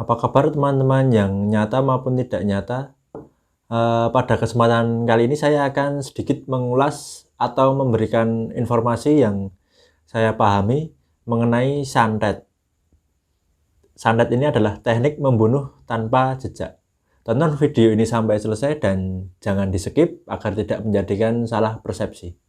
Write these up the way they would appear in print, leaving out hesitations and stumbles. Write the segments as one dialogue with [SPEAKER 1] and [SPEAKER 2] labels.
[SPEAKER 1] Apa kabar teman-teman yang nyata maupun tidak nyata? Pada kesempatan kali ini saya akan sedikit mengulas atau memberikan informasi yang saya pahami mengenai santet. Santet ini adalah teknik membunuh tanpa jejak. Tonton video ini sampai selesai dan jangan di-skip agar tidak menjadikan salah persepsi.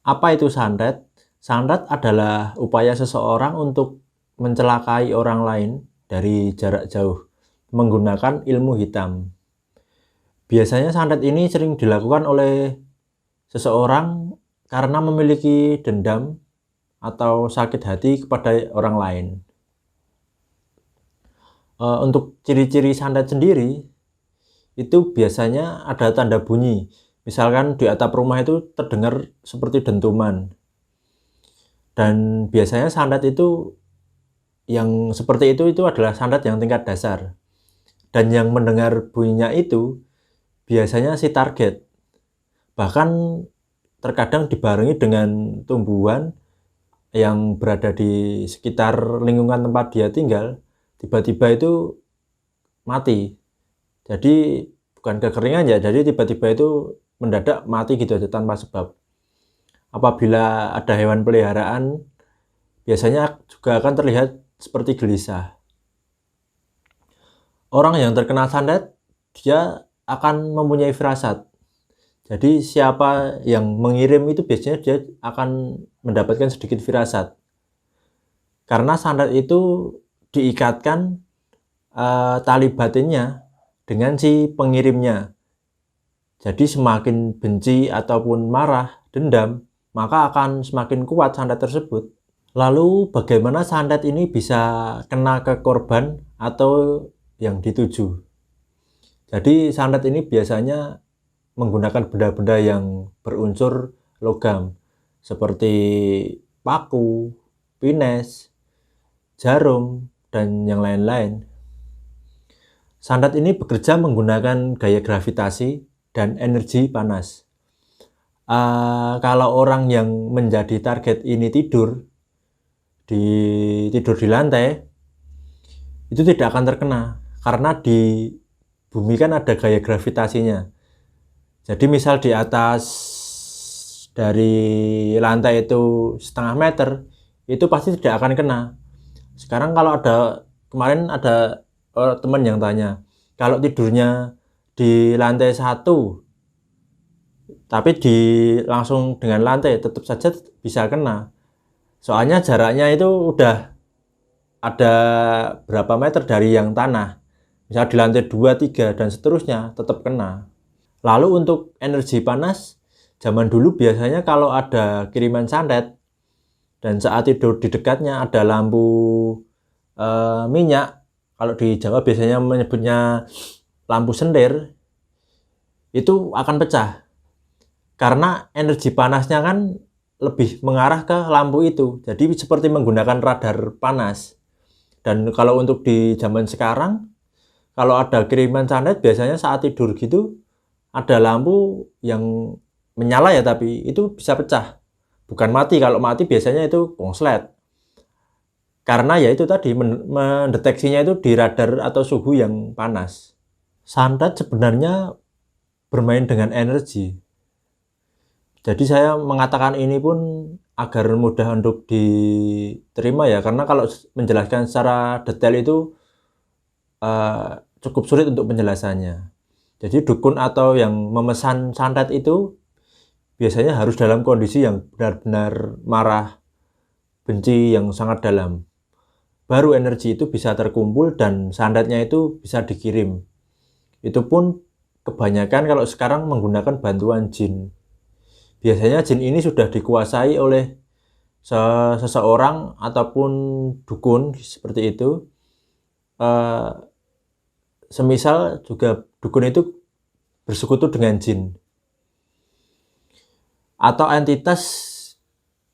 [SPEAKER 1] Apa itu santet? Santet adalah upaya seseorang untuk mencelakai orang lain dari jarak jauh menggunakan ilmu hitam. Biasanya santet ini sering dilakukan oleh seseorang karena memiliki dendam atau sakit hati kepada orang lain. Untuk ciri-ciri santet sendiri, itu biasanya ada tanda bunyi. Misalkan di atap rumah itu terdengar seperti dentuman. Dan biasanya santet itu yang seperti itu adalah santet yang tingkat dasar. Dan yang mendengar bunyinya itu biasanya si target. Bahkan terkadang dibarengi dengan tumbuhan yang berada di sekitar lingkungan tempat dia tinggal, tiba-tiba itu mati. Jadi bukan kekeringan ya, jadi tiba-tiba itu mendadak mati gitu aja tanpa sebab. Apabila ada hewan peliharaan, biasanya juga akan terlihat seperti gelisah. Orang yang terkena santet, dia akan mempunyai firasat. Jadi siapa yang mengirim itu biasanya dia akan mendapatkan sedikit firasat. Karena santet itu diikatkan tali batinnya dengan si pengirimnya. Jadi semakin benci ataupun marah, dendam, maka akan semakin kuat santet tersebut. Lalu bagaimana santet ini bisa kena ke korban atau yang dituju? Jadi santet ini biasanya menggunakan benda-benda yang berunsur logam seperti paku, pines, jarum, dan yang lain-lain. Santet ini bekerja menggunakan gaya gravitasi dan energi panas. Kalau orang yang menjadi target ini tidur di lantai, itu tidak akan terkena karena di bumi kan ada gaya gravitasinya. Jadi misal di atas dari lantai itu setengah meter, itu pasti tidak akan kena. Sekarang kalau kemarin ada teman yang tanya, kalau tidurnya di lantai 1, tapi langsung dengan lantai, tetap saja bisa kena. Soalnya jaraknya itu udah ada berapa meter dari yang tanah. Misal di lantai 2, 3, dan seterusnya, tetap kena. Lalu untuk energi panas, zaman dulu biasanya kalau ada kiriman santet, dan saat tidur di dekatnya ada lampu minyak, kalau di Jawa biasanya menyebutnya lampu sendir, itu akan pecah. Karena energi panasnya kan lebih mengarah ke lampu itu. Jadi seperti menggunakan radar panas. Dan kalau untuk di zaman sekarang, kalau ada kiriman santet biasanya saat tidur gitu ada lampu yang menyala ya, tapi itu bisa pecah. Bukan mati, kalau mati biasanya itu konslet. Karena ya itu tadi mendeteksinya itu di radar atau suhu yang panas. Santet sebenarnya bermain dengan energi. Jadi saya mengatakan ini pun agar mudah untuk diterima ya, karena kalau menjelaskan secara detail itu cukup sulit untuk penjelasannya. Jadi dukun atau yang memesan santet itu biasanya harus dalam kondisi yang benar-benar marah, benci yang sangat dalam. Baru energi itu bisa terkumpul dan santetnya itu bisa dikirim. Itu pun kebanyakan kalau sekarang menggunakan bantuan jin. Biasanya jin ini sudah dikuasai oleh seseorang ataupun dukun seperti itu. semisal juga dukun itu bersekutu dengan jin atau entitas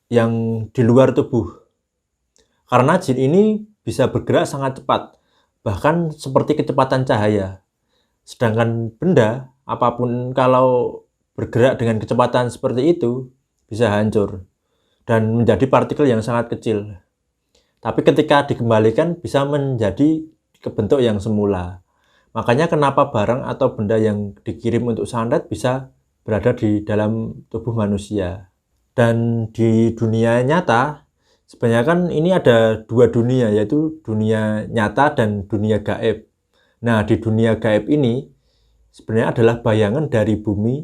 [SPEAKER 1] yang di luar tubuh. Karena jin ini bisa bergerak sangat cepat, bahkan seperti kecepatan cahaya. Sedangkan benda, apapun kalau bergerak dengan kecepatan seperti itu, bisa hancur dan menjadi partikel yang sangat kecil. Tapi ketika dikembalikan bisa menjadi bentuk yang semula. Makanya kenapa barang atau benda yang dikirim untuk santet bisa berada di dalam tubuh manusia. Dan di dunia nyata, sebenarnya kan ini ada dua dunia, yaitu dunia nyata dan dunia gaib. Nah, di dunia gaib ini sebenarnya adalah bayangan dari bumi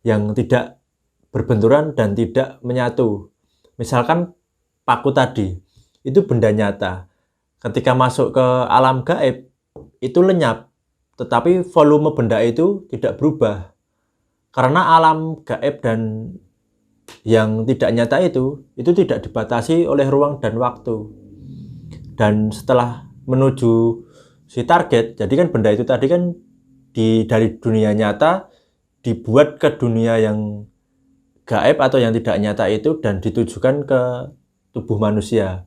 [SPEAKER 1] yang tidak berbenturan dan tidak menyatu. Misalkan paku tadi, itu benda nyata. Ketika masuk ke alam gaib, itu lenyap, tetapi volume benda itu tidak berubah. Karena alam gaib dan yang tidak nyata itu tidak dibatasi oleh ruang dan waktu. Dan setelah menuju si target, jadi kan benda itu tadi kan dari dunia nyata dibuat ke dunia yang gaib atau yang tidak nyata itu dan ditujukan ke tubuh manusia.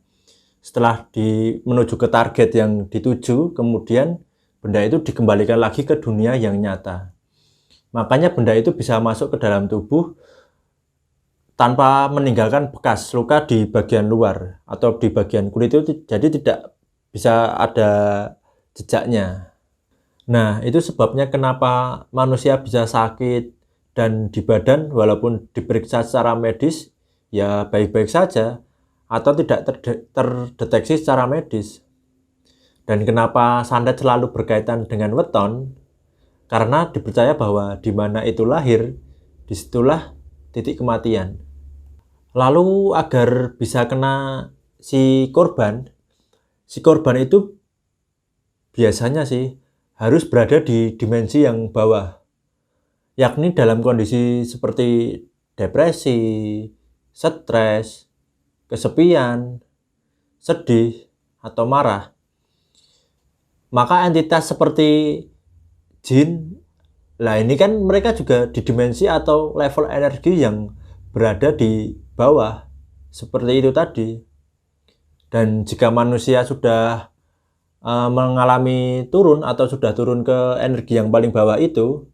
[SPEAKER 1] Setelah menuju ke target yang dituju, kemudian benda itu dikembalikan lagi ke dunia yang nyata. Makanya benda itu bisa masuk ke dalam tubuh tanpa meninggalkan bekas luka di bagian luar atau di bagian kulit itu, jadi tidak bisa ada jejaknya. Nah, itu sebabnya kenapa manusia bisa sakit dan di badan walaupun diperiksa secara medis ya baik-baik saja atau tidak terdeteksi secara medis. Dan kenapa santet selalu berkaitan dengan weton? Karena dipercaya bahwa di mana itu lahir, disitulah titik kematian. Lalu agar bisa kena si korban itu biasanya sih harus berada di dimensi yang bawah, yakni dalam kondisi seperti depresi, stres, kesepian, sedih, atau marah. Maka entitas seperti jin, lah ini kan mereka juga di dimensi atau level energi yang berada di bawah, seperti itu tadi. Dan jika manusia sudah mengalami turun atau sudah turun ke energi yang paling bawah itu,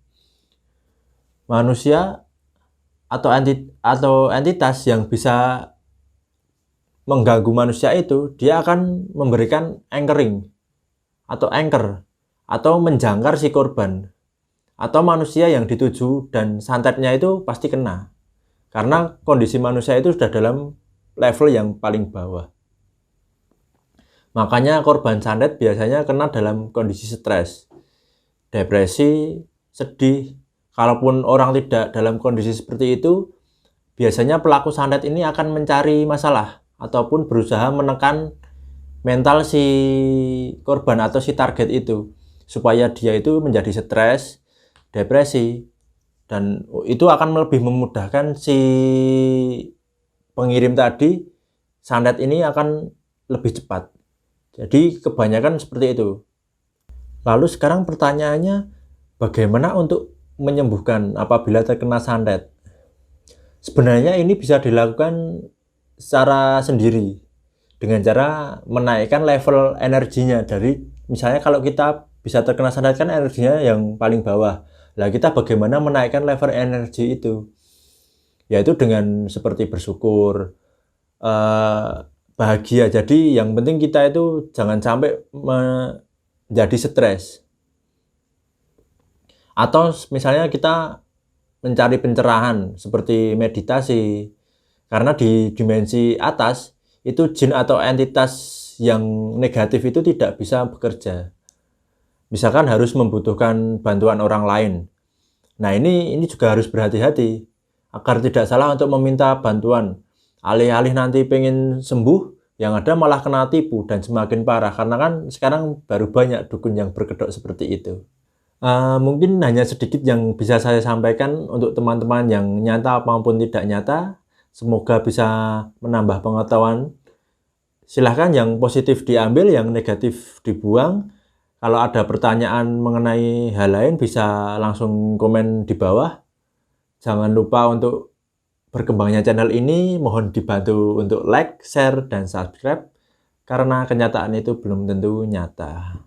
[SPEAKER 1] manusia atau entitas yang bisa mengganggu manusia itu, dia akan memberikan anchoring atau anchor atau menjangkar si korban atau manusia yang dituju, dan santetnya itu pasti kena karena kondisi manusia itu sudah dalam level yang paling bawah. Makanya korban santet biasanya kena dalam kondisi stres, depresi, sedih. Kalaupun orang tidak dalam kondisi seperti itu, biasanya pelaku santet ini akan mencari masalah ataupun berusaha menekan mental si korban atau si target itu supaya dia itu menjadi stres, depresi, dan itu akan lebih memudahkan si pengirim tadi santet ini akan lebih cepat. Jadi kebanyakan seperti itu. Lalu sekarang pertanyaannya, bagaimana untuk menyembuhkan apabila terkena santet? Sebenarnya ini bisa dilakukan secara sendiri dengan cara menaikkan level energinya. Dari misalnya kalau kita bisa terkena santet kan energinya yang paling bawah. Lah kita bagaimana menaikkan level energi itu? Yaitu dengan seperti bersyukur, bahagia. Jadi yang penting kita itu jangan sampai menjadi stres. Atau misalnya kita mencari pencerahan seperti meditasi. Karena di dimensi atas itu jin atau entitas yang negatif itu tidak bisa bekerja. Misalkan harus membutuhkan bantuan orang lain. Nah, ini juga harus berhati-hati agar tidak salah untuk meminta bantuan. Alih-alih nanti pengen sembuh, yang ada malah kena tipu dan semakin parah. Karena kan sekarang baru banyak dukun yang berkedok seperti itu. Mungkin hanya sedikit yang bisa saya sampaikan untuk teman-teman yang nyata maupun tidak nyata. Semoga bisa menambah pengetahuan Silahkan yang positif diambil, yang negatif dibuang. Kalau ada pertanyaan mengenai hal lain bisa langsung komen di bawah. Jangan lupa untuk berkembangnya channel ini mohon dibantu untuk like, share, dan subscribe karena kenyataan itu belum tentu nyata.